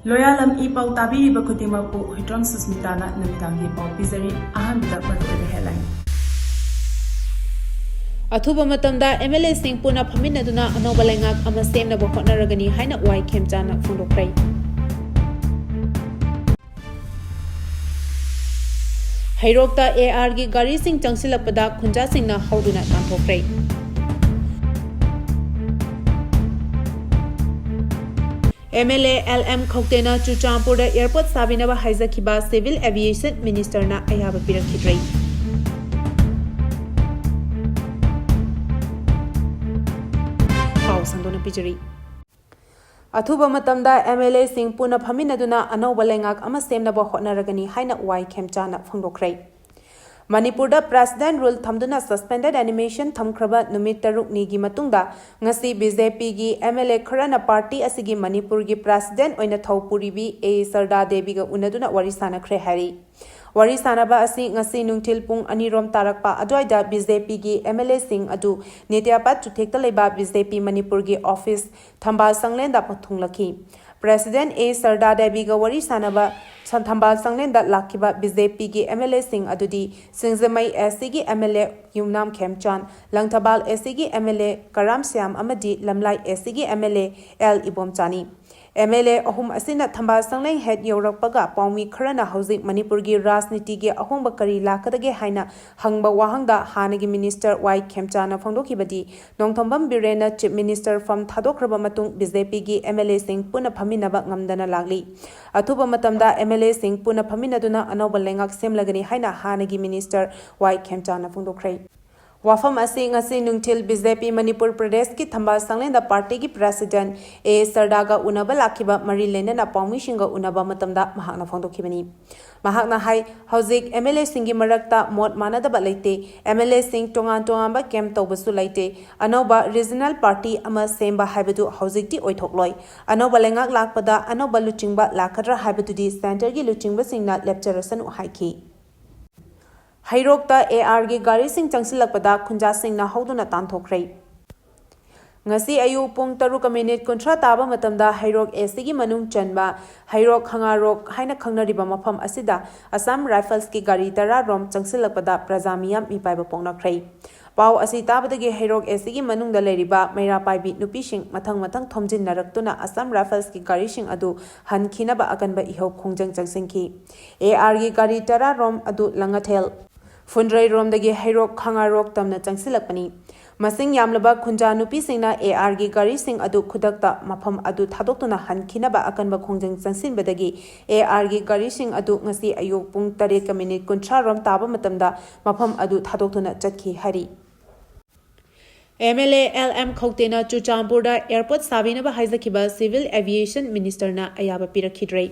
Loyalam E-PAO tabiriba khudimakpu Huitram Susmitana namidangi pau pizari ahanbida maruoiba headline. Athuba Matamda MLA sing Punna Faminaduna Anouba Leingak ama Semnaba Hotnaragani haina wai Khemchan phongdokrai. Hairokta AR gi gari sing changsilakpada khunja singna hauduna tanthokrai. MLA LM Khoktena Chuchampur Airport Sabinaba Haizakiba Civil Aviation Minister na ayaba pirakidrai. Sandona Pijari Athuba Matamda MLA sing Punna Faminaduna Anouba Leingak ama Semnaba Hotnaragani haina wai Khemchan phongdokrai. Manipuri President rule thamduna suspended animation thamkraba numit taruk nigi matungda ngasi BJP gi MLA kharana party asigi Manipur gi President oina Thaupuri bi A Sarda Devi ga unaduna warisana khre hari. Warisanaba asi ngasi nungtil pung anirom tarakpa adwaida BJP gi MLA sing adu netiapat chuthekta leba BJP Manipur gi office thambal sanglenda pathunglaki. President A Sarda Devi ga warisanaba thambal sanglenda lakiba BJP gi MLA sing adudi Singzamai SC gi MLA Yumnam Khemchan Langthabal SC gi MLA Karam Syam amadi Lamlai SC gi MLA L Ibomchani MLA ahum asina thambal sangleng head yorakpaga paumi kharana hauzik Manipur gi rajniti gi ahomba kari lakadage haina hangba wahangda hanagi minister Y Khemchan phongdokibadi nongthombam birena chief minister from thadokraba matung BJP gi MLA sing Punna Faminaba ngamdana lagli Athuba Matamda MLA sing Punna Faminaduna Anouba Leingak semlagani haina hanagi minister Y Khemchan phongdokrai Wafam asi ngasi nungtil BJP Manipur Pradesh ki thambal sanglenda party ki president A Sardaga unaba lakiba mari lenana paumi shinga unaba matamda mahakna phongdokhibani mahakna hai hauzik MLA singi marakta mot manadaba leite MLA sing tongan ba kem tawbasu leite Anouba regional party ama semba haibadu hauzikti oithokloi Anouba Leingak lakpada Anouba luchingba lakadra haibadudi center gi luchingba singna lecturesan haiki Hairokta AR gi gari sing changsilakpada khunja singna hauduna tanthokrai ngasi ayu pung 3 kunthra taba matamda hairok AC gi manung chanba hairok hangarok haina khangnariba mafam asida Assam Rifles ki gari tara rom changsilakpada prajamiyam mipaiba pongnakhrai Pau asi tabadagi hairok AC gi manungda leriba meira paibi nupi sing mathang thomjin naraktuna Assam Rifles ki gari sing adu hankhinaba akanba iho khongjang changsingki AR gi gari tara rom adu langathel Fundrai Romdagi Hairok Hangarok Tamna Changsilakpani. Masing Yamlaba Khunja Nupi Singna AR gi gari sing adu khudakta mafam adu thadokuna hankhinaba akanba khongjang changsinbadagi AR gi gari sing adu ngasi ayuk pung 8 kunthra rom taba matamda mafam adu thadokuna chakhi hari. MLA LM Khoktena Chuchampur Airport Sabinaba Haizakiba Civil Aviation Minister na ayaba pirakhidrai.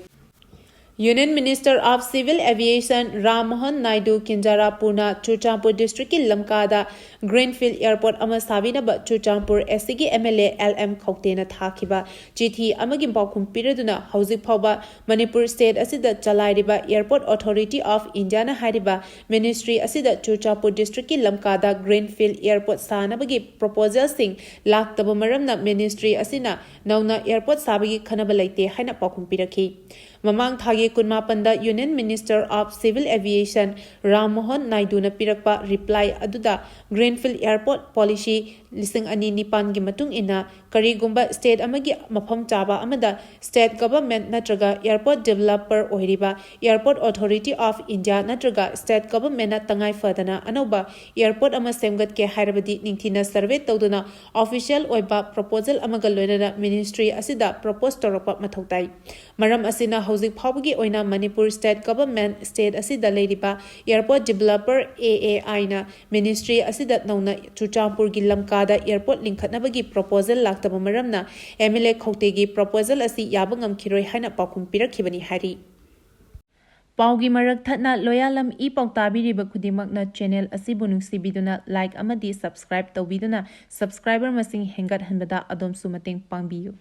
Union Minister of Civil Aviation Rammohan Naidu Kinjara Punna Chuchampur District ki Lamkada Greenfield Airport ama Sabinaba Chuchampur SC MLA LM Khoktena thakiba chithi amagi paukhum piraduna hauzik phawba Manipur State asida chalairiba Airport Authority of India na hariba Ministry asida Chuchampur District ki Lamkada Greenfield Airport sanabagi proposal sing laktaba maramna Ministry asina nauna airport sabagi khanaba laite haina paukhum pirakhi Mamang thagi kunmapanda Union Minister of Civil Aviation Rammohan Naidu na pirakpa reply aduda Greenfield Airport Policy lising ani nipan gi matung ina karigumba state amagi mafam chaba amada state government natraga airport developer oiriba Airport Authority of India natraga state government na tangai fadana Anouba airport ama semgat ke hairabadi ningthina survey tawduna official oiba proposal amaga loinana ministry asida propose torapa mathautai maram asina hauzik phawgi oina Manipur state government state asida leiriba airport developer AAI na ministry asida nauna Chuchampur gi lamka da airport linkhatnabagi proposal laktaba maramna MLA Khoktegi proposal asi yaba ngamkhiroi haina paukhum pirakhibani hari Paugi marak thatna Loyalam E-PAO tabiriba khudimakna channel asibu nungsibiduna like amadi subscribe tawbiduna subscriber masing hengat hanbada adomsu mateng pangbiyu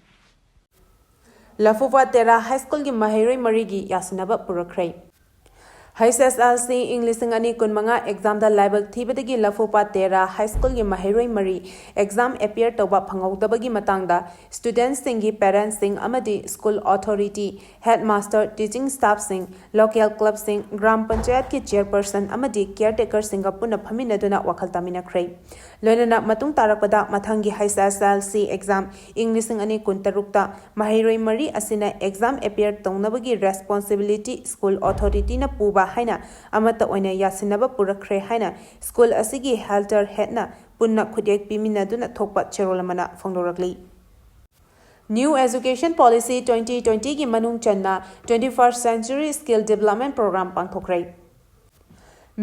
Lafuwa Tera High School gi Mahiroi Marigi yasinaba purakrai HSLC English Ani Kunmanga exam da label thibadagi lafupa tera high school gi maheroi mari exam appear toba phangautabagi matangda students singi parents sing amadi school authority headmaster teaching staff sing local club sing gram panchayat ki chairperson amadi caretaker singa puna Faminaduna wakhal tamina khrei loinana matung tarakpada mathangi HSLC exam English Ani kuntarukta maheroi mari asina exam appear tongnabagi responsibility school authority na puba haina amata oina yasinaba purakre haina school asigi halter hetna punna khudek piminaduna thokpa cherolamana phongdorakli New Education Policy 2020 gi manung channa 21st Century Skill Development Program pangthokrai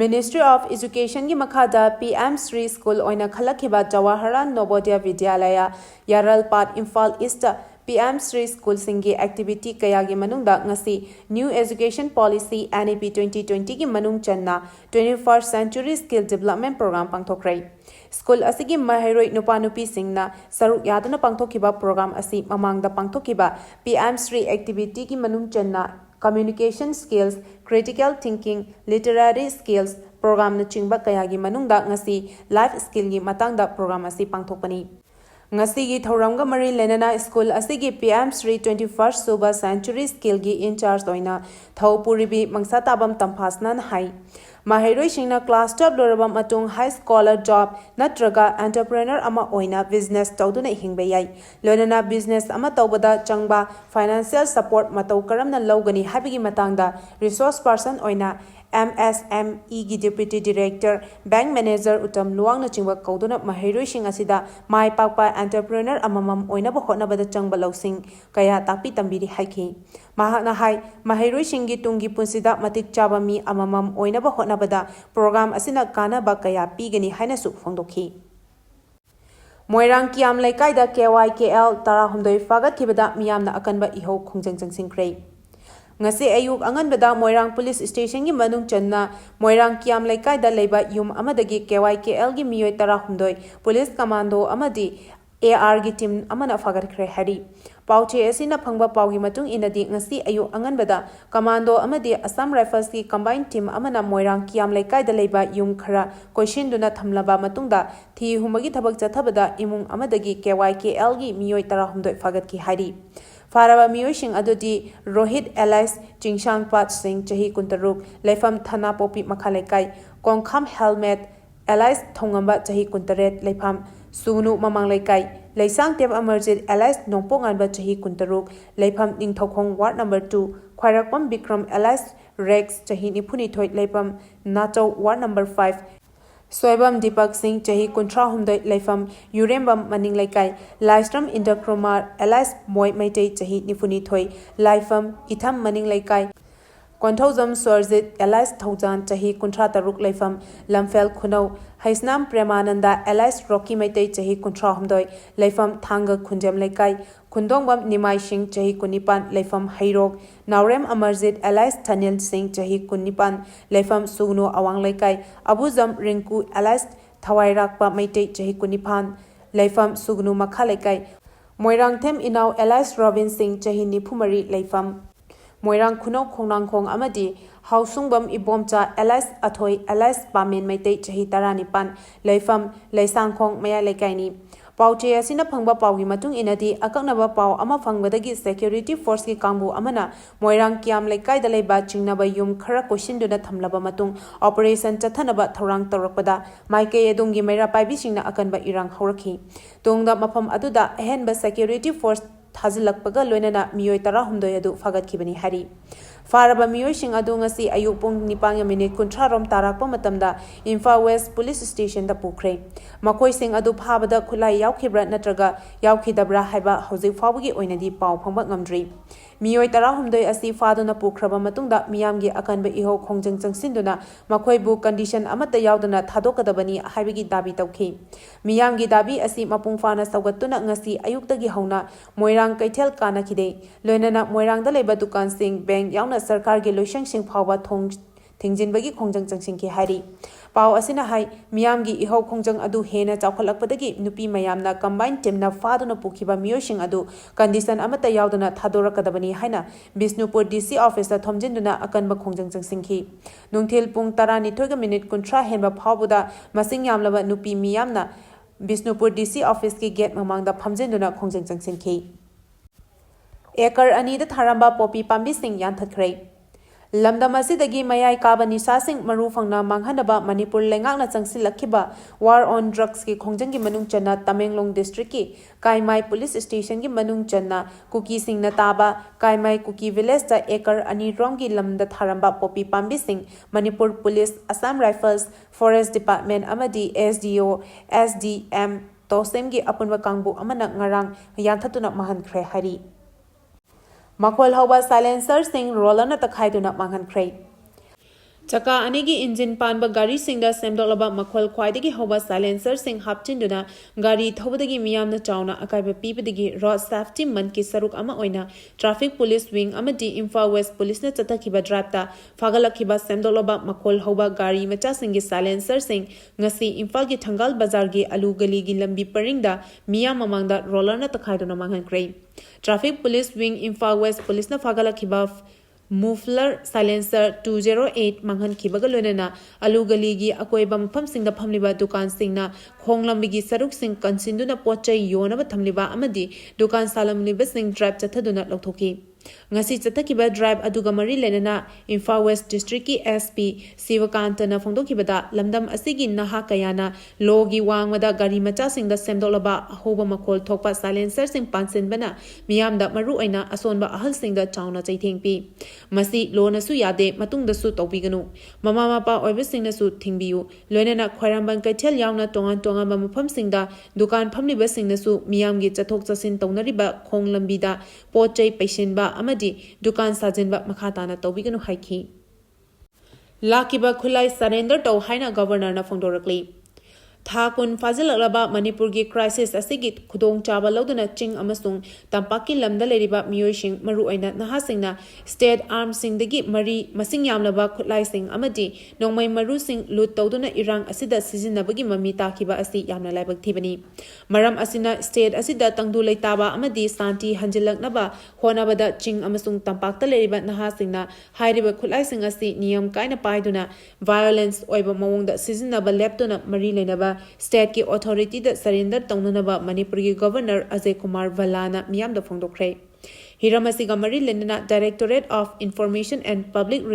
Ministry of Education gi makhada PM Sri School oina khalakhiba Jawaharlal Navodaya Vidyalaya Yaralpat Imphal East PM Sri School singi activity kaya gi manungda ngasi New Education Policy NEP 2020 gi manung channa 21st Century Skill Development Program pangthokrai School asigi maheroi nupanupi singna saruk yaduna pangthokiba program asi mamangda pangthokiba PM Sri activity gi manung channa communication skills critical thinking literary skills program na chingba kaya gi manungda ngasi life skill gi matangda program asi pangthokpani ngasi gi thauramga mari lenana school asigi PM Sri 21st Suba Century Skill gi in charge oina thaupuribi mangsa tabam tamphasnan hai maheroi singna class 12 loraba matung high scholar job natraga entrepreneur ama oina business tawduna hingbe yai lonana business ama tawbada changba financial support matau karamna lawgani habigi matangda resource person oina MSME gi deputy director bank manager utam luang na chingba kauduna maheroi sing asida mai pakpa entrepreneur amamam oina ba hotna bada changba lawsing kaya tapi tambiri haiki mahana hai maheroi singi tungi punsida matik chaba mi amamam oina ba hotna bada program asina kana ba kaya pigani haina su phongdokhi Moirang kiam laikai da KYKL tara humdoi fagat kibada miyamna akanba iho khongjang jangsingkrei ngasi ayuk anganbada Moirang Police Station gi manung channa Moirang kiam laikai da leiba yum amadagi KYKL gi miyoi tara humdoi police commando amadi AR gi team amana fagat kre hari pauche asina phangba paugi matung inadi ngasi ayuk anganbada commando amadi Assam Rifles gi combined team amana Moirang kiam laikai da leiba yum khara question duna thamlaba matungda thi humagi thabak chathabada imung amadagi KYKL gi miyoi tara humdoi fagat ki hari Faraba miyosing adudi Rohit Elias Chingsang Pat Singh Chahi Kuntaruk Leifam Thana Popi Makhalekai Kongkham Helmet Elias Thongamba Chahi Kuntaret Leifam Sugnu Mamang Laikai Leisang Tep Amarjit Elias Nongponganba Chahi Kuntaruk Leifam Ningthokhong Ward number 2 Khwairakpam Bikram Elias Rex Chahi Nipuni Thoi Leifam Nacho Ward number 5 Soibam Deepak Singh Chahi Kuntra Humdai Leifam Urembam Maning Laikai Laistram Indakromar Elias Moi Maitei Chahi Nifuni Thoi Leifam Itham Maning Laikai Konthauzam Swarzit Elias Thaujan Chahi Kuntra Taruk Leifam Lamfel Khunau Haisnam Premananda Elias Rocky Maitei Chahi Kuntra Humdoi Leifam Thanga Khunjam Laikai Kundongbam Nimai Singh Chahi Kunipan Leifam Hairok Naurem Amarjit Elias Thanil Singh Chahi Kunipan Leifam Sugnu Awang Laikai Abuzam Rinku Elias Thawairakpa Maitei Chahi Kunipan Leifam Sugnu Makha Laikai Moirang Them Inau Elias Robin Singh Chahi Nipumari Leifam Moirang Khunau Khongnang Khong Amadi Hausungbam Ibomcha Elias Athoi Elias Pamin Maitei Chahi Taranipan Leifam Leisang Khong Maya Laikaini Pauche asina phangba paugi matung inadi akaknaba pau ama phangbadagi security force ki kangbu amana Moirang kiam laikai da leiba chingnaba yum khara question duna thamlaba matung operation chathanaba thorang torakpada maike edungi maira paibi singna akanba irang haurakhi tongda mafam aduda ahenba security force thazilakpaga loinana miyoi tara humdoi adu fagat khibani hari Faraba miyoi sing adu ngasi ayuk pung 9:30 rom tarakpa matamda Imphal West Police Station da pukre makoi sing adu phabada khulai yaukhibra natraga yaukhidabra haiba hojik fawgi oinadi pau phangba ngamdri miyoi tara humdoi asi faduna pukraba matungda miyamgi akanba iho khongjang changsinduna makoi bu condition amata yauduna thadokadabani haibigi dabi tawkhi miyamgi dabi asi mapung fana saugattuna ngasi ayuktagi hauna Moirang Kaithel kana khide loinana Moirang da leba dukan sing bank yauna sarkar gi loisang sing phawba thong ꯊꯤꯡꯖꯤꯟꯕꯒꯤ ꯈꯣꯡꯖꯪ ꯆꯪꯁꯤꯟꯈꯤ ꯍꯥꯏꯔꯤ ꯄꯥꯎ ꯑꯁꯤꯅ ꯍꯥꯏ ꯃꯤꯌꯥꯝꯒꯤ ꯏꯍꯧ ꯈꯣꯡꯖꯪ ꯑꯗꯨ ꯍꯦꯟꯅ ꯆꯥꯎꯈꯠꯂꯛꯄꯗꯒꯤ ꯅꯨꯄꯤ ꯃꯌꯥꯝꯅ ꯀꯝꯕꯥꯏꯟ ꯇꯤꯝꯅ ꯐꯥꯗꯨꯅ ꯄꯨꯈꯤꯕ ꯃꯤꯑꯣꯏꯁꯤꯡ ꯑꯗꯨ ꯀꯟꯗꯤꯁꯟ ꯑꯃꯠꯇ ꯌꯥꯎꯗꯅ ꯊꯥꯗꯣꯔꯛꯀꯗꯕꯅꯤ ꯍꯥꯏꯅ ꯕꯤꯁꯅꯨꯄꯨꯔ DC ꯑꯣꯐꯤꯁꯇ ꯊꯣꯝꯖꯤꯟꯗꯨꯅ ꯑꯀꯟꯕ ꯈꯣꯡꯖꯪ ꯆꯪꯁꯤꯟꯈꯤ ꯅꯨꯡꯊꯤꯜ ꯄꯨꯡ 12:30 ꯍꯦꯟꯕ ꯐꯥꯎꯕꯗ ꯃꯁꯤꯡ ꯌꯥꯝꯂꯕ ꯅꯨꯄꯤ ꯃꯤꯌꯥꯝꯅ ꯕꯤꯁꯅꯨꯄꯨꯔ DC ꯑꯣꯐꯤꯁꯀꯤ ꯒꯦꯠ ꯃꯃꯥꯡꯗ ꯐꯝꯖꯤꯟꯗꯨꯅ ꯈꯣꯡꯖꯪ ꯆꯪꯁꯤꯟꯈꯤ ꯑꯦꯀꯔ 2ꯗ ꯊꯥꯔꯝꯕ ꯄꯣꯄꯤ ꯄꯥꯝꯕꯤꯁꯤꯡ ꯌꯥꯟꯊꯠꯈ꯭ꯔꯦ ꯂꯝꯗꯝ ꯑꯁꯤꯗꯒꯤ ꯃꯌꯥꯏ ꯀꯥꯕ ꯅꯤꯁꯥꯁꯤꯡ ꯃꯔꯨ ꯐꯪꯅ ꯃꯥꯡꯍꯟꯅꯕ ꯃꯅꯤꯄꯨꯔ ꯂꯩꯉꯥꯛꯅ ꯆꯪꯁꯤꯜꯂꯛꯈꯤꯕ ꯋꯥꯔ ꯑꯣꯟ ꯗ꯭ꯔꯒꯁꯀꯤ ꯈꯣꯡꯖꯪꯒꯤ ꯃꯅꯨꯡ ꯆꯟꯅ ꯇꯃꯦꯡꯂꯣꯡ ꯗꯤꯁꯇ꯭ꯔꯤꯛꯀꯤ ꯀꯥꯏꯃꯥꯏ ꯄꯨꯂꯤꯁ ꯁ꯭ꯇꯦꯁꯟꯒꯤ ꯃꯅꯨꯡ ꯆꯟꯅ ꯀꯨꯀꯤꯁꯤꯡꯅ ꯇꯥꯕ ꯀꯥꯏꯃꯥꯏ ꯀꯨꯀꯤ ꯚꯤꯂꯦꯖꯇ ꯑꯦꯀꯔ 2 ꯔꯣꯝꯒꯤ ꯂꯝꯗ ꯊꯥꯔꯝꯕ ꯄꯣꯄꯤ ꯄꯥꯝꯕꯤꯁꯤꯡ Manipur police Assam rifles forest department ꯑꯃꯗꯤ SDO SDM ꯇꯣꯁꯦꯝꯒꯤ ꯑꯄꯨꯟꯕ ꯀꯥꯡꯕꯨ ꯑꯃꯅ ꯉꯔꯥꯡ ꯌꯥꯟꯊꯠꯇꯨꯅ ꯃꯥꯡꯍꯟꯈ꯭ꯔꯦ ꯍꯥꯏꯔꯤ ꯃꯈꯣꯜ ꯍꯧꯕ ꯁꯥꯏꯂꯦꯟꯁꯔꯁꯤꯡ ꯔꯣꯂꯔꯅ ꯇꯛꯈꯥꯏꯗꯨꯅ ꯃꯥꯡꯍꯟꯈ꯭ꯔꯦ ꯆꯀꯥ 2ꯒꯤ ꯏꯟꯖꯤꯟ ꯄꯥꯟꯕ ꯒꯥꯔꯤꯁꯤꯡꯗ ꯁꯦꯝꯗꯣꯛꯂꯕ ꯃꯈꯣꯜ ꯈ꯭ꯋꯥꯏꯗꯒꯤ ꯍꯧꯕ ꯁꯥꯏꯂꯦꯟꯁꯔꯁꯤꯡ ꯍꯥꯞꯆꯤꯟꯗꯨꯅ ꯒꯥꯔꯤ ꯊꯧꯕꯗꯒꯤ ꯃꯤꯌꯥꯝꯅ ꯆꯥꯎꯅ ꯑꯀꯥꯏꯕ ꯄꯤꯕꯗꯒꯤ ꯔꯣꯗ ꯁꯦꯐꯇꯤ ꯃꯟꯊꯀꯤ ꯁꯔꯨꯛ ꯑꯃ ꯑꯣꯏꯅ ꯇ꯭ꯔꯥꯐꯤꯛ ꯄꯨꯂꯤꯁ ꯋꯤꯡ ꯑꯃꯗꯤ ꯏꯝꯐꯥꯜ ꯋꯦꯁꯠ ꯄꯨꯂꯤꯁꯅ ꯆꯠꯊꯈꯤꯕ ꯗ꯭ꯔꯥꯏꯕꯇ ꯐꯥꯒꯠꯂꯛꯈꯤꯕ ꯁꯦꯝꯗꯣꯛꯂꯕ ꯃꯈꯣꯜ ꯍꯧꯕ ꯒꯥꯔꯤ ꯃꯆꯥꯁꯤꯡꯒꯤ ꯁꯥꯏꯂꯦꯟꯁꯔꯁꯤꯡ ꯉꯁꯤ ꯏꯝꯐꯥꯜꯒꯤ ꯊꯪꯒꯥꯜ ꯕꯖꯥꯔꯒꯤ ꯑꯂꯨ ꯒꯂꯤꯒꯤ ꯂꯝꯕꯤ ꯄꯔꯤꯡꯗ ꯃꯤꯌꯥꯝ ꯃꯃꯥꯡꯗ ꯔꯣꯂꯔꯅ ꯇꯛꯈꯥꯏꯗꯨꯅ ꯃꯥꯡꯍꯟꯈ꯭ꯔꯦ traffic police wing Imphal West ꯄꯨꯂꯤꯁꯅ ꯐꯥꯒꯠꯂꯛꯈꯤꯕ ꯃꯨꯐꯂꯔ ꯁꯥꯏꯂꯦꯟꯁꯔ 208 ꯃꯥꯡꯍꯟꯈꯤꯕꯒ ꯂꯣꯏꯅꯅ ꯑꯂꯨ ꯒꯂꯤꯒꯤ ꯑꯀꯣꯏꯕ ꯃꯐꯝꯁꯤꯡꯗ ꯐꯝꯂꯤꯕ ꯗꯨꯀꯥꯟꯁꯤꯡꯅ ꯈꯣꯡꯂꯝꯕꯤꯒꯤ ꯁꯔꯨꯛꯁꯤꯡ ꯀꯟꯁꯤꯟꯗꯨꯅ ꯄꯣꯠꯆꯩ ꯌꯣꯟꯅꯕ ꯊꯝꯂꯤꯕ ꯑꯃꯗꯤ ꯗꯨꯀꯥꯟ ꯁꯥꯂꯝꯂꯤꯕꯁꯤꯡ ꯗ꯭ꯔꯥꯏꯕ ꯆꯠꯊꯗꯨꯅ ꯂꯧꯊꯣꯛꯈꯤ ꯉꯁꯤ ꯆꯠꯊꯈꯤꯕ ꯗ꯭ꯔꯥꯏꯕ ꯑꯗꯨꯒ ꯃꯔꯤ ꯂꯩꯅꯅ ꯏꯝꯐꯥꯜ ꯋꯦꯁꯠ ꯗꯤꯁꯇ꯭ꯔꯤꯛꯀꯤ SP ꯁꯤꯕꯀꯥꯟꯇꯅ ꯐꯣꯡꯗꯣꯛꯈꯤꯕꯗ ꯂꯝꯗꯝ ꯑꯁꯤꯒꯤ ꯅꯍꯥ ꯀꯌꯥꯅ ꯂꯣꯒꯤ ꯋꯥꯡꯃꯗ ꯒꯥꯔꯤ ꯃꯆꯥꯁꯤꯡꯗ ꯁꯦꯝꯗꯣꯛꯂꯕ ꯑꯍꯧꯕ ꯃꯈꯣꯜ ꯊꯣꯛꯄ ꯁꯥꯏꯂꯦꯟꯁꯔꯁꯤꯡ ꯄꯥꯟꯁꯤꯟꯕꯅ ꯃꯤꯌꯥꯝꯗ ꯃꯔꯨꯑꯣꯏꯅ ꯑꯁꯣꯟꯕ ꯑꯍꯜꯁꯤꯡꯗ ꯆꯥꯎꯅ ꯆꯩꯊꯦꯡ ꯄꯤ ꯃꯁꯤ ꯂꯣꯅꯁꯨ ꯌꯥꯗꯦ ꯃꯇꯨꯡꯗꯁꯨ ꯇꯧꯕꯤꯒꯅꯨ ꯃꯃꯥ ꯃꯄꯥ ꯑꯣꯏꯕꯁꯤꯡꯅꯁꯨ ꯊꯤꯡꯕꯤꯌꯨ ꯂꯣꯏꯅꯅ ꯈ꯭ꯋꯥꯏꯔꯝꯕꯟ ꯀꯩꯊꯦꯜ ꯌꯥꯎꯅ ꯇꯣꯉꯥꯟ ꯇꯣꯉꯥꯟꯕ ꯃꯐꯝꯁꯤꯡꯗ ꯗꯨꯀꯥꯟ ꯐꯝꯂꯤꯕꯁꯤꯡꯅꯁꯨ ꯃꯤꯌꯥꯝꯒꯤ ꯆꯠꯊꯣꯛ ꯆꯠꯁꯤꯟ ꯇꯧꯅꯔꯤꯕ ꯈꯣꯡ ꯂꯝꯕꯤꯗ ꯄꯣꯠꯆꯩ ꯄꯩꯁꯤꯟꯕ ꯑꯃꯗꯤ ꯗꯨꯀꯥꯟ ꯁꯥꯖꯤꯟꯕ ꯃꯈꯥ ꯇꯥꯅ ꯇꯧꯕꯤꯒꯅꯨ ꯍꯥꯏꯈꯤ ꯂꯥꯛꯈꯤꯕ ꯈꯨꯠꯂꯥꯏ ꯁꯔꯦꯟꯗꯔ ꯇꯧ ꯍꯥꯏꯅ ꯒꯚꯔꯅꯔꯅ ꯐꯣꯡꯗꯣꯔꯛꯂꯤ ꯊꯥ 10 ꯐꯥꯖꯤꯜꯂꯛꯂꯕ ꯃꯅꯤꯄꯨꯔꯒꯤ ꯀ꯭ꯔꯥꯏꯁꯤꯁ ꯑꯁꯤꯒꯤ ꯈꯨꯗꯣꯡꯆꯥꯕ ꯂꯧꯗꯨꯅ ꯆꯤꯡ ꯑꯃꯁꯨꯡ ꯇꯝꯄꯥꯛꯀꯤ ꯂꯝꯗ ꯂꯩꯔꯤꯕ ꯃꯤꯑꯣꯏꯁꯤꯡ ꯃꯔꯨꯑꯣꯏꯅ ꯅꯍꯥꯁꯤꯡꯅ ꯁ꯭ꯇꯦꯠ ꯑꯥꯔꯝꯁꯤꯡꯗꯒꯤ ꯃꯁꯤꯡ ꯌꯥꯝꯂꯕ ꯈꯨꯠꯂꯥꯏꯁꯤꯡ ꯑꯃꯗꯤ ꯅꯣꯡꯃꯩ ꯃꯔꯨꯁꯤꯡ ꯂꯨꯠ ꯇꯧꯗꯨꯅ ꯏꯔꯥꯡ ꯑꯁꯤꯗ ꯁꯤꯖꯤꯟꯅꯕꯒꯤ ꯃꯃꯤ ꯇꯥꯈꯤꯕ ꯑꯁꯤ ꯌꯥꯝꯅ ꯂꯥꯏꯕꯛ ꯊꯤꯕꯅꯤ ꯃꯔꯝ ꯑꯁꯤꯅ ꯁ꯭ꯇꯦꯠ ꯑꯁꯤꯗ ꯇꯪꯗꯨ ꯂꯩꯇꯥꯕ ꯑꯃꯗꯤ ꯁꯥꯟꯇꯤ ꯍꯟꯖꯤꯜꯂꯛꯅꯕ ꯍꯣꯠꯅꯕꯗ ꯆꯤꯡ ꯑꯃꯁꯨꯡ ꯇꯝꯄꯥꯛꯇ ꯂꯩꯔꯤꯕ ꯅꯍꯥꯁꯤꯡꯅ ꯍꯥꯏꯔꯤꯕ ꯈꯨꯠꯂꯥꯏꯁꯤꯡ ꯑꯁꯤ ꯅꯤꯌꯝ ꯀꯥꯏꯅ ꯄꯥꯏꯗꯨꯅ ꯚꯥꯏꯑꯣꯂꯦꯟꯁ ꯑꯣꯏꯕ ꯃꯑꯣꯡꯗ ꯁꯤꯖꯤꯟꯅꯕ ꯂꯦꯞꯇꯨꯅ ꯃꯔꯤ ꯂꯩꯅꯕ ꯁ꯭ꯇꯦꯠꯀꯤ ꯑꯣꯊꯣꯔꯤꯇꯤꯗ ꯁꯔꯦꯟꯗꯔ ꯇꯧꯅꯅꯕ ꯃꯅꯤꯄꯨꯔꯒꯤ ꯒꯚꯔꯅꯔ ꯑꯖय ꯀꯨꯃꯥꯔ ꯚꯜꯂꯥꯅ ꯃꯤꯌꯥꯝꯗ ꯐꯣꯡꯗꯣꯛꯈ꯭ꯔꯦ ꯍꯤꯔꯝ ꯑꯁꯤꯒ ꯃꯔꯤ ꯂꯩꯅꯅ directorate of information and public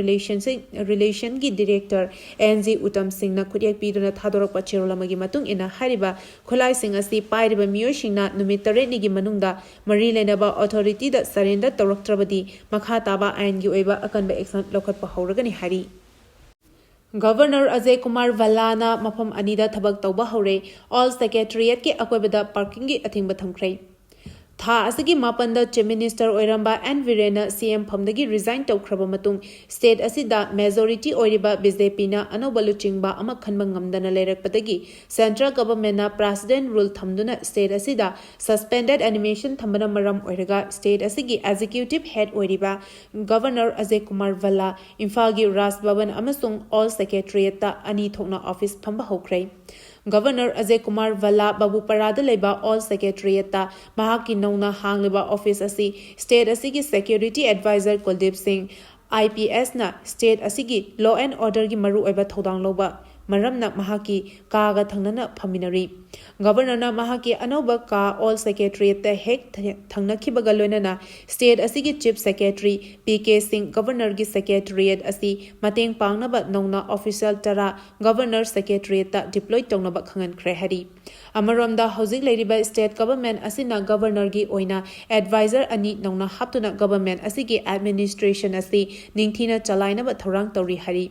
ꯔꯤꯂꯦꯁꯟꯒꯤ ꯗꯤꯔꯦꯛꯇꯔ NG ꯎꯇꯝ ꯁꯤꯡꯅ ꯈꯨꯠꯌꯦꯛ ꯄꯤꯗꯨꯅ ꯊꯥꯗꯣꯔꯛꯄ ꯆꯦꯔꯣꯜ ꯑꯃꯒꯤ ꯃꯇꯨꯡ ꯏꯟꯅ ꯍꯥꯏꯔꯤꯕ ꯈꯨꯠꯂꯥꯏꯁꯤꯡ ꯑꯁꯤ ꯄꯥꯏꯔꯤꯕ ꯃꯤꯑꯣꯏꯁꯤꯡꯅ ꯅꯨꯃꯤꯠ 9ꯅꯤꯒꯤ ꯃꯅꯨꯡꯗ ꯃꯔꯤ ꯂꯩꯅꯕ ꯑꯣꯊꯣꯔꯤꯇꯤꯗ ꯁꯔꯦꯟꯗꯔ ꯇꯧꯔꯛꯇ꯭ꯔꯕꯗꯤ ꯃꯈꯥ ꯇꯥꯕ ꯑꯥꯏꯟꯒꯤ ꯑꯣꯏꯕ ꯑꯀꯟꯕ ꯑꯦꯛꯁꯟ ꯂꯧꯈꯠꯄ ꯍꯧꯔꯒꯅꯤ ꯍꯥꯏꯔꯤ ꯒꯚꯔꯅꯔ ꯑꯖय ꯀꯨꯃꯥꯔ ꯚꯜꯂꯥꯅ ꯃꯐꯝ 2ꯗ ꯊꯕꯛ ꯇꯧꯕ ꯍꯧꯔꯦ ꯑꯣꯜ ꯁꯦꯀ꯭ꯔꯦꯇꯔꯤꯌꯦꯠꯀꯤ ꯑꯀꯣꯏꯕꯗ ꯄꯥꯔꯀꯤꯡꯒꯤ ꯑꯊꯤꯡꯕ ꯊꯝꯈ꯭ꯔꯦ ꯊꯥ ꯑꯁꯤꯒꯤ 9ꯗ ꯆꯤꯐ ꯃꯤꯅꯤꯁꯇꯔ ꯑꯣꯏꯔꯝꯕ N ꯕꯤꯔꯦꯟꯅ CM ꯐꯝꯗꯒꯤ ꯔꯤꯖꯥꯏꯟ ꯇꯧꯈ꯭ꯔꯕ ꯃꯇꯨꯡ ꯁ꯭ꯇꯦꯠ ꯑꯁꯤꯗ ꯃꯦꯖꯣꯔꯤꯇꯤ ꯑꯣꯏꯔꯤꯕ BJPꯅ ꯑꯅꯧꯕ ꯂꯨꯆꯤꯡꯕ ꯑꯃ ꯈꯟꯕ ꯉꯝꯗꯅ ꯂꯩꯔꯛꯄꯗꯒꯤ ꯁꯦꯟꯇ꯭ꯔꯦꯜ ꯒꯚꯔꯟꯃꯦꯟꯠꯅ ꯄ꯭ꯔꯦꯁꯤꯗꯦꯟꯠ ꯔꯨꯜ ꯊꯝꯗꯨꯅ ꯁ꯭ꯇꯦꯠ ꯑꯁꯤꯗ ꯁꯁꯄꯦꯟꯗꯦꯗ ꯑꯦꯅꯤꯃꯦꯁꯟ ꯊꯝꯕꯅ ꯃꯔꯝ ꯑꯣꯏꯔꯒ ꯁ꯭ꯇꯦꯠ ꯑꯁꯤꯒꯤ ꯑꯦꯛꯖꯤꯀ꯭ꯌꯨꯇꯤꯚ ꯍꯦꯗ ꯑꯣꯏꯔꯤꯕ ꯒꯚꯔꯅꯔ ꯑꯖय ꯀꯨꯃꯥꯔ ꯚꯜꯂꯥ ꯏꯝꯐꯥꯜꯒꯤ ꯔꯥꯖ ꯚꯕꯟ ꯑꯃꯁꯨꯡ ꯑꯣꯜ ꯁꯦꯀ꯭ꯔꯦꯇꯔꯤꯌꯦꯠꯇ ꯑꯅꯤ ꯊꯣꯛꯅ ꯑꯣꯐꯤꯁ ꯐꯝꯕ ꯍꯧꯈ꯭ꯔꯦ ꯒꯚꯔꯅꯔ ꯑꯖय ꯀꯨꯃꯥꯔ ꯚꯜꯂꯥ ꯕꯕꯨꯄꯔꯥꯗ ꯂꯩꯕ ꯑꯣꯜ ꯁꯦꯀ꯭ꯔꯦꯇꯔꯤꯌꯦꯠꯇ ꯃꯍꯥꯛꯀꯤ ꯅꯧꯅ ꯍꯥꯡꯂꯤꯕ ꯑꯣꯐꯤꯁ ꯑꯁꯤ ꯁ꯭ꯇꯦꯠ ꯑꯁꯤꯒꯤ ꯁꯦꯀ꯭ꯌꯨꯔꯤꯇꯤ ꯑꯦꯗꯚꯥꯏꯖꯔ ꯀꯨꯜꯗꯤꯞ ꯁꯤꯡ IPSꯅ ꯁ꯭ꯇꯦꯠ ꯑꯁꯤꯒꯤ ꯂꯣ ꯑꯦꯟ ꯑꯣꯔꯗꯔꯒꯤ ꯃꯔꯨꯑꯣꯏꯕ ꯊꯧꯗꯥꯡ ꯂꯧꯕ ꯃꯔꯝꯅ ꯃꯍꯥꯛꯀꯤ ꯀꯥꯒ ꯊꯪꯅꯅ ꯐꯝꯃꯤꯟꯅꯔꯤ ꯒꯚꯔꯅꯔꯅ ꯃꯍꯥꯛꯀꯤ ꯑꯅꯧꯕ ꯀꯥ ꯑꯣꯜ ꯁꯦꯀ꯭ꯔꯦꯇꯔꯤꯌꯦꯠꯇ ꯍꯦꯛ ꯊꯪꯅꯈꯤꯕꯒ ꯂꯣꯏꯅꯅ ꯁ꯭ꯇꯦꯠ ꯑꯁꯤꯒꯤ ꯆꯤꯐ ꯁꯦꯀ꯭ꯔꯦꯇꯔꯤ PK ꯁꯤꯡ ꯒꯚꯔꯅꯔꯒꯤ ꯁꯦꯀ꯭ꯔꯦꯇꯔꯤꯌꯦꯠ ꯑꯁꯤ ꯃꯇꯦꯡ ꯄꯥꯡꯅꯕ ꯅꯧꯅ ꯑꯣꯐꯤꯁꯤꯌꯦꯜ 10 ꯒꯚꯔꯅꯔ ꯁꯦꯀ꯭ꯔꯦꯇꯔꯤꯌꯦꯠꯇ ꯗꯤꯄ꯭ꯂꯣꯏ ꯇꯧꯅꯕ ꯈꯪꯍꯟꯈ꯭ꯔꯦ ꯍꯥꯏꯔꯤ ꯑꯃꯔꯣꯝꯗ ꯍꯧꯖꯤꯛ ꯂꯩꯔꯤꯕ ꯁ꯭ꯇꯦꯠ ꯒꯚꯔꯟꯃꯦꯟꯠ ꯑꯁꯤꯅ ꯒꯚꯔꯅꯔꯒꯤ ꯑꯣꯏꯅ ꯑꯦꯗꯚꯥꯏꯖꯔ 2 ꯅꯧꯅ ꯍꯥꯞꯇꯨꯅ ꯒꯚꯔꯟꯃꯦꯟꯠ ꯑꯁꯤꯒꯤ ꯑꯦꯗꯃꯤꯅꯤꯁꯇ꯭ꯔꯦꯁꯟ ꯑꯁꯤ ꯅꯤꯡꯊꯤꯅ ꯆꯂꯥꯏꯅꯕ ꯊꯧꯔꯥꯡ ꯇꯧꯔꯤ ꯍꯥꯏꯔꯤ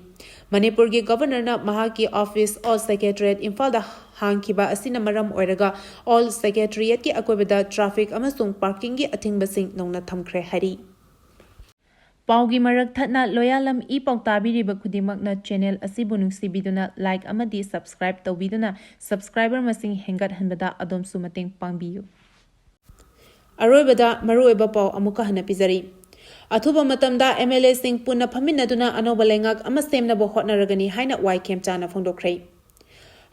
ꯃꯅꯤꯄꯨꯔꯒꯤ ꯒꯚꯔꯅꯔꯅ ꯃꯍꯥꯛꯀꯤ ꯑꯣꯐꯤꯁ ꯑꯣꯜ ꯁꯦꯀ꯭ꯔꯦꯇꯔꯤꯌꯦꯠ ꯏꯝꯐꯥꯜꯗ ꯍꯥꯡꯈꯤꯕ ꯑꯁꯤꯅ ꯃꯔꯝ ꯑꯣꯏꯔꯒ ꯑꯣꯜ ꯁꯦꯀ꯭ꯔꯦꯇꯔꯤꯌꯦꯠꯀꯤ ꯑꯀꯣꯏꯕꯗ ꯇ꯭ꯔꯥꯐꯤꯛ ꯑꯃꯁꯨꯡ ꯄꯥꯔꯀꯤꯡꯒꯤ ꯑꯊꯤꯡꯕꯁꯤꯡ ꯅꯧꯅ ꯊꯝꯈ꯭ꯔꯦ ꯍꯥꯏꯔꯤ ꯄꯥꯎꯒꯤ ꯃꯔꯛ ꯊꯠꯅ ꯂꯣꯌꯥꯂꯝ E-PAO ꯇꯥꯕꯤꯔꯤꯕ ꯈꯨꯗꯤꯡꯃꯛꯅ ꯆꯦꯅꯦꯜ ꯑꯁꯤꯕꯨ ꯅꯨꯡꯁꯤꯕꯤꯗꯨꯅ ꯂꯥꯏꯛ ꯑꯃꯗꯤ ꯁꯕꯁꯀ꯭ꯔꯥꯏꯕ ꯇꯧꯕꯤꯗꯨꯅ ꯁꯕꯁꯀ꯭ꯔꯥꯏꯕꯔ ꯃꯁꯤꯡ ꯍꯦꯟꯒꯠꯍꯟꯕꯗ ꯑꯗꯣꯝꯁꯨ ꯃꯇꯦꯡ ꯄꯥꯡꯕꯤꯌꯨ ꯑꯔꯣꯏꯕꯗ ꯃꯔꯨꯑꯣꯏꯕ ꯄꯥꯎ ꯑꯃꯨꯛꯀ ꯍꯟꯅ ꯄꯤꯖꯔꯤ Athuba Matamda MLA sing Punna Faminaduna Anouba Leingak ama Semnaba Hotnaragani haina wai Khemchan phongdokhrei.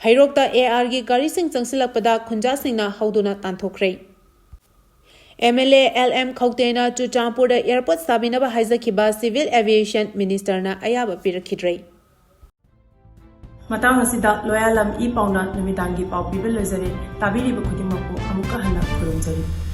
Hairokta AR gi gari sing changsilakpada khunja singna hauduna tanthokhrei. MLA LM Khautena Chuchampurda airport sabinaba haijakhiba civil aviation minister na ayaba pirakhidrei. Matang asida Loyalam E-PAO na namitangi pau pibil lezari tabiri bakhudimakku amuka hana khurumjari.